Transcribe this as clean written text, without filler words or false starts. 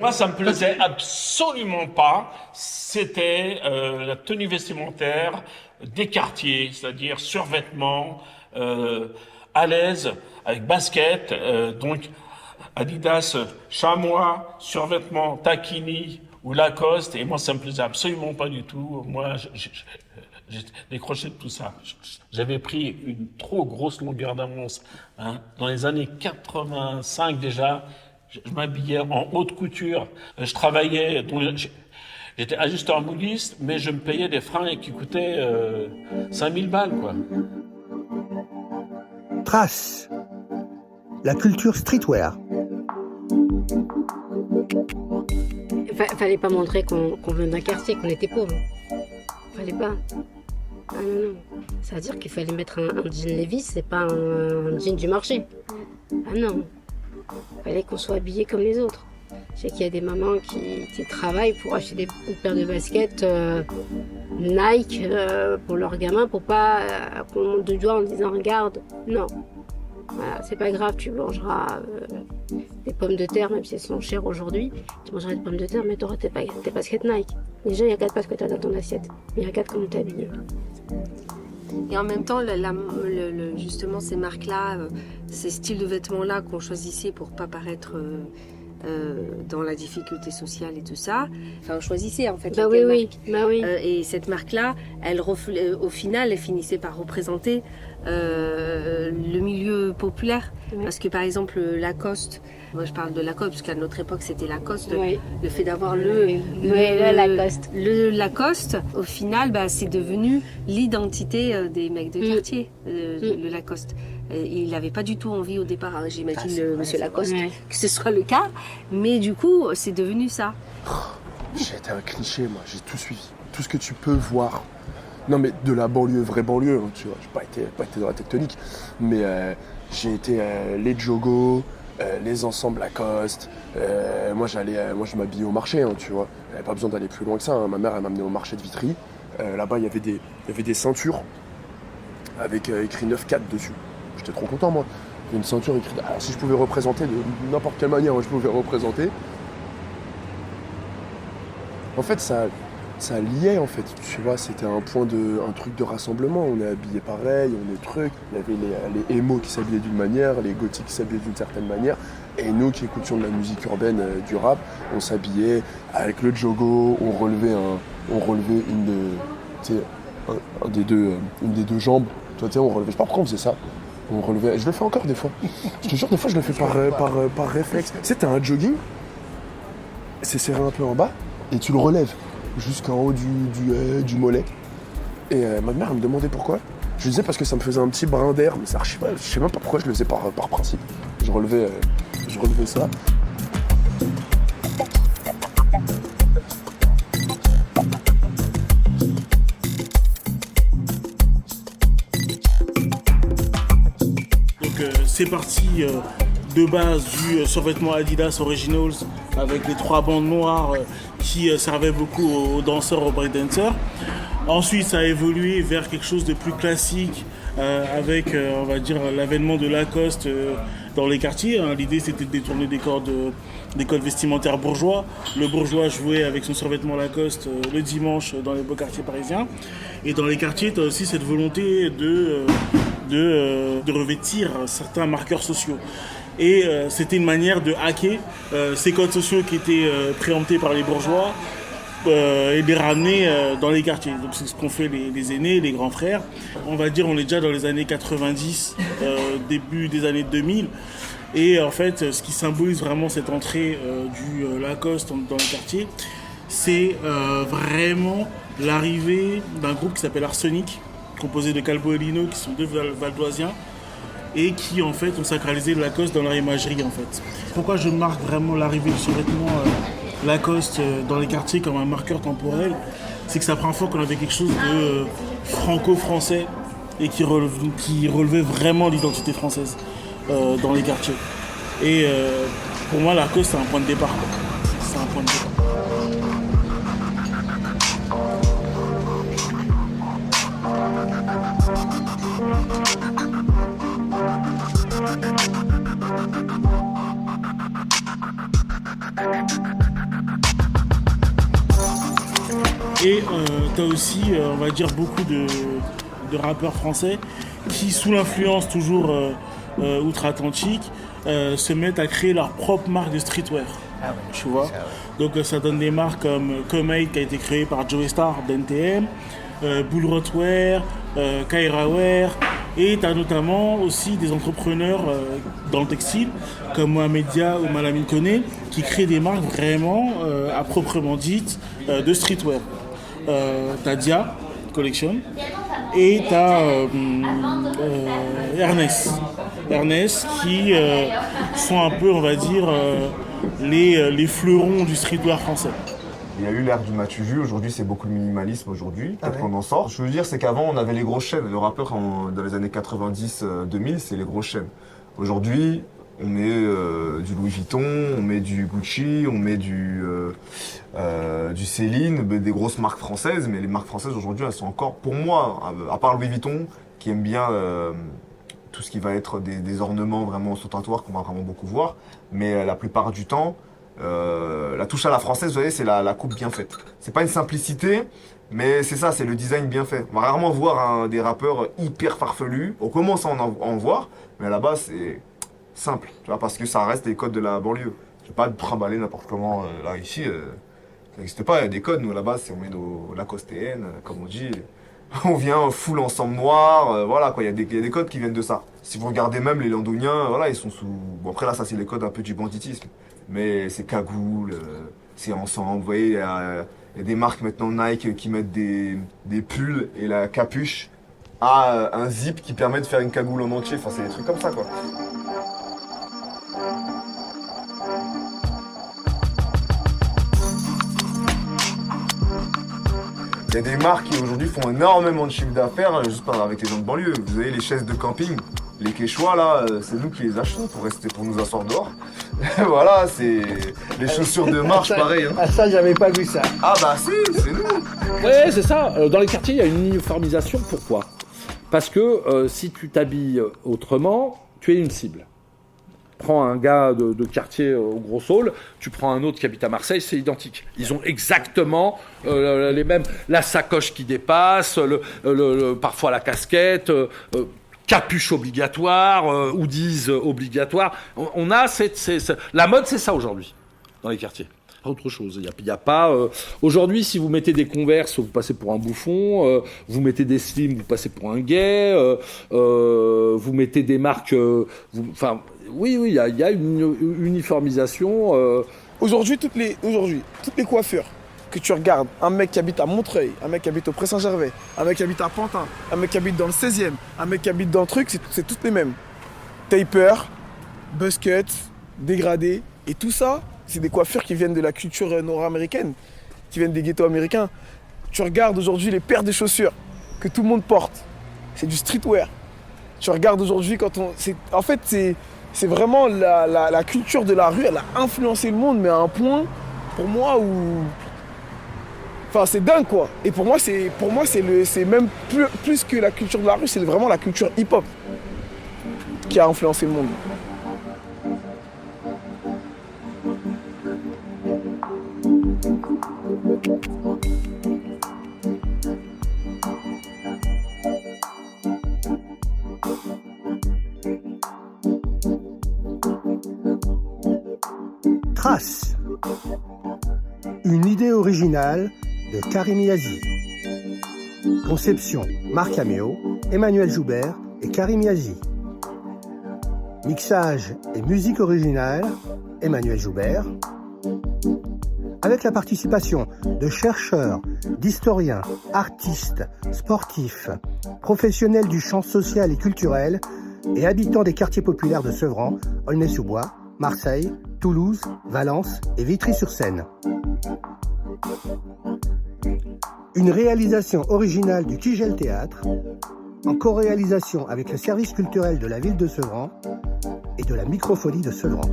Moi, ça me plaisait absolument pas. C'était la tenue vestimentaire des quartiers, c'est-à-dire survêtement, à l'aise, avec basket, donc Adidas, chamois, survêtement, taquini ou Lacoste. Et moi, ça me plaisait absolument pas du tout. Moi, j'ai décroché de tout ça. J'avais pris une trop grosse longueur d'avance. Hein. Dans les années 85 déjà, je m'habillais en haute couture. Je travaillais, j'étais ajusteur modiste, mais je me payais des fringues qui coûtaient 5000 balles, quoi. Trace, la culture streetwear. Fallait pas montrer qu'on venait d'un quartier, qu'on était pauvre. Fallait pas. Ah non, non. Ça veut dire qu'il fallait mettre un jean Levi's, c'est pas un jean du marché. Ah non. Fallait qu'on soit habillé comme les autres. Je sais qu'il y a des mamans qui travaillent pour acheter une paire de baskets Nike pour leurs gamins, pour pas qu'on monte du doigt en disant regarde. Non. Voilà, c'est pas grave, tu mangeras des pommes de terre, même si elles sont chères aujourd'hui. Tu mangeras des pommes de terre, mais tu auras tes baskets Nike. Déjà, ils regardent pas ce que tu as dans ton assiette. Ils regardent comment tu es habillé. Et en même temps, justement, ces marques-là, ces styles de vêtements-là qu'on choisissait pour pas paraître dans la difficulté sociale et tout ça, enfin, on choisissait en fait. Bah oui. Et cette marque-là, au final, elle finissait par représenter le milieu populaire. Oui. Parce que par exemple, Lacoste, moi je parle de Lacoste, parce qu'à notre époque c'était Lacoste, oui. Le fait d'avoir le Lacoste. Le Lacoste, au final, c'est devenu l'identité des mecs de quartier, le Lacoste. Il n'avait pas du tout envie au départ, hein, j'imagine, monsieur Lacoste, que ce soit le cas, mais du coup, c'est devenu ça. J'ai été un cliché, moi, j'ai tout suivi. Tout ce que tu peux voir. Non, mais de la banlieue, vraie banlieue, hein, tu vois, j'ai pas été dans la tectonique, mais j'ai été les jogos, les ensembles Lacoste. Moi, je m'habillais au marché, hein, tu vois. J'avais pas besoin d'aller plus loin que ça. Hein. Ma mère, elle m'a amené au marché de Vitry. Là-bas, il y avait des ceintures avec écrit 9-4 dessus. J'étais trop content, moi. Il y a une ceinture écrite. Alors, si je pouvais représenter de n'importe quelle manière, je pouvais représenter. En fait, ça liait, en fait. Tu vois, c'était un truc de rassemblement. On est habillés pareil, on est trucs. Il y avait les émos qui s'habillaient d'une manière, les gothiques qui s'habillaient d'une certaine manière. Et nous qui écoutions de la musique urbaine, du rap, on s'habillait avec le jogo, on relevait une des deux jambes. Tu vois, on relevait. Je sais pas pourquoi on faisait ça. On relevait. Je le fais encore des fois. Je te jure, des fois, je le fais par réflexe. Tu sais, t'as un jogging, c'est serré un peu en bas, et tu le relèves jusqu'en haut du mollet. Et ma mère, elle me demandait pourquoi. Je lui disais parce que ça me faisait un petit brin d'air, mais ça, je sais même pas pourquoi je le faisais par principe. Je relevais ça. C'est parti de base du survêtement Adidas Originals avec les 3 bandes noires qui servaient beaucoup aux danseurs, aux breakdancers. Ensuite, ça a évolué vers quelque chose de plus classique avec, on va dire, l'avènement de Lacoste dans les quartiers. Hein. L'idée, c'était de détourner des codes vestimentaires bourgeois. Le bourgeois jouait avec son survêtement Lacoste le dimanche dans les beaux quartiers parisiens. Et dans les quartiers, tu as aussi cette volonté de revêtir certains marqueurs sociaux. Et c'était une manière de hacker ces codes sociaux qui étaient préemptés par les bourgeois et les ramener dans les quartiers. Donc c'est ce qu'ont fait les aînés, les grands frères. On va dire on est déjà dans les années 90, début des années 2000. Et en fait, ce qui symbolise vraiment cette entrée du Lacoste dans les quartiers, c'est vraiment l'arrivée d'un groupe qui s'appelle Arsenic, composé de Calbo et Lino, qui sont deux valdoisiens, et qui en fait ont sacralisé le Lacoste dans leur imagerie en fait. Pourquoi je marque vraiment l'arrivée du survêtement Lacoste dans les quartiers comme un marqueur temporel, c'est que c'est la première fois qu'on avait quelque chose de franco-français et qui relevait vraiment l'identité française dans les quartiers. Et pour moi, Lacoste, c'est un point de départ. C'est un point de départ. Et tu as aussi, on va dire, beaucoup de rappeurs français qui, sous l'influence toujours outre-Atlantique, se mettent à créer leur propre marque de streetwear. Tu vois. Donc ça donne des marques comme Comate qui a été créé par Joey Star d'NTM, Bullrotwear, Kairaware, et tu as notamment aussi des entrepreneurs dans le textile comme Mohamed Dia ou Malamine Koné qui créent des marques vraiment à proprement dites de streetwear. Tu as Dia Collection et tu as Ernest qui sont un peu, on va dire, les fleurons du streetwear français. Il y a eu l'ère du m'as-tu vu, aujourd'hui c'est beaucoup de minimalisme aujourd'hui, peut-être qu'on en sort. Je veux dire, c'est qu'avant on avait les grosses chaînes, le rappeur dans les années 90-2000 c'est les grosses chaînes. Aujourd'hui on met du Louis Vuitton, on met du Gucci, on met du Céline, des grosses marques françaises, mais les marques françaises aujourd'hui elles sont encore, pour moi, à part Louis Vuitton qui aime bien tout ce qui va être des ornements vraiment ostentatoires qu'on va vraiment beaucoup voir, mais la plupart du temps, la touche à la française, vous voyez, c'est la coupe bien faite. C'est pas une simplicité, mais c'est ça, c'est le design bien fait. On va rarement voir des rappeurs hyper farfelus. On commence à en voir, mais à la base, c'est simple, tu vois, parce que ça reste des codes de la banlieue. Je vais pas te trimballer n'importe comment. Là, ici, ça n'existe pas, il y a des codes. Nous, là-bas, on met nos Lacoste-TN, comme on dit. On vient full ensemble noir, voilà quoi, il y a des codes qui viennent de ça. Si vous regardez même les Londoniens, voilà, ils sont sous... Bon après là, ça c'est les codes un peu du banditisme. Mais c'est cagoule, c'est ensemble, vous voyez, il y a des marques maintenant Nike qui mettent des pulls et la capuche a un zip qui permet de faire une cagoule en entier, enfin c'est des trucs comme ça quoi. Il y a des marques qui aujourd'hui font énormément de chiffre d'affaires juste avec les gens de banlieue. Vous voyez les chaises de camping, les quechua là, c'est nous qui les achetons pour nous asseoir dehors. Voilà, c'est les chaussures de marche pareil. Hein. Ah ça j'avais pas vu ça. Ah bah si, c'est nous. Ouais, c'est ça. Dans les quartiers, il y a une uniformisation. Pourquoi ? Parce que si tu t'habilles autrement, tu es une cible. Prends un gars de quartier au Gros Saule, tu prends un autre qui habite à Marseille, c'est identique. Ils ont exactement les mêmes. La sacoche qui dépasse, parfois la casquette, capuche obligatoire, hoodies obligatoire. On a la mode, c'est ça aujourd'hui dans les quartiers. Autre chose. Il y a pas. Aujourd'hui, si vous mettez des Converse, vous passez pour un bouffon. Vous mettez des Slim, vous passez pour un gay. Vous mettez des marques. Enfin, oui, il y a une uniformisation. Aujourd'hui, toutes les coiffures que tu regardes, un mec qui habite à Montreuil, un mec qui habite au Pré-Saint-Gervais, un mec qui habite à Pantin, un mec qui habite dans le 16e, un mec qui habite dans le truc, c'est toutes les mêmes. Taper, buzzcut, dégradé, et tout ça, c'est des coiffures qui viennent de la culture nord-américaine, qui viennent des ghettos américains. Tu regardes aujourd'hui les paires de chaussures que tout le monde porte, c'est du streetwear. Tu regardes aujourd'hui c'est vraiment la culture de la rue, elle a influencé le monde, mais à un point, pour moi, où... Enfin, c'est dingue, quoi. Et pour moi, c'est même plus que la culture de la rue, c'est vraiment la culture hip-hop qui a influencé le monde. Trace. Une idée originale de Karim Yazi. Conception Marc Caméo, Emmanuel Joubert et Karim Yazi. Mixage et musique originale Emmanuel Joubert. Avec la participation de chercheurs, d'historiens, artistes, sportifs, professionnels du champ social et culturel et habitants des quartiers populaires de Sevran, Aulnay-sous-Bois, Marseille, Toulouse, Valence et Vitry-sur-Seine. Une réalisation originale du Tigel Théâtre, en co-réalisation avec le service culturel de la ville de Sevran et de la microphonie de Sevran.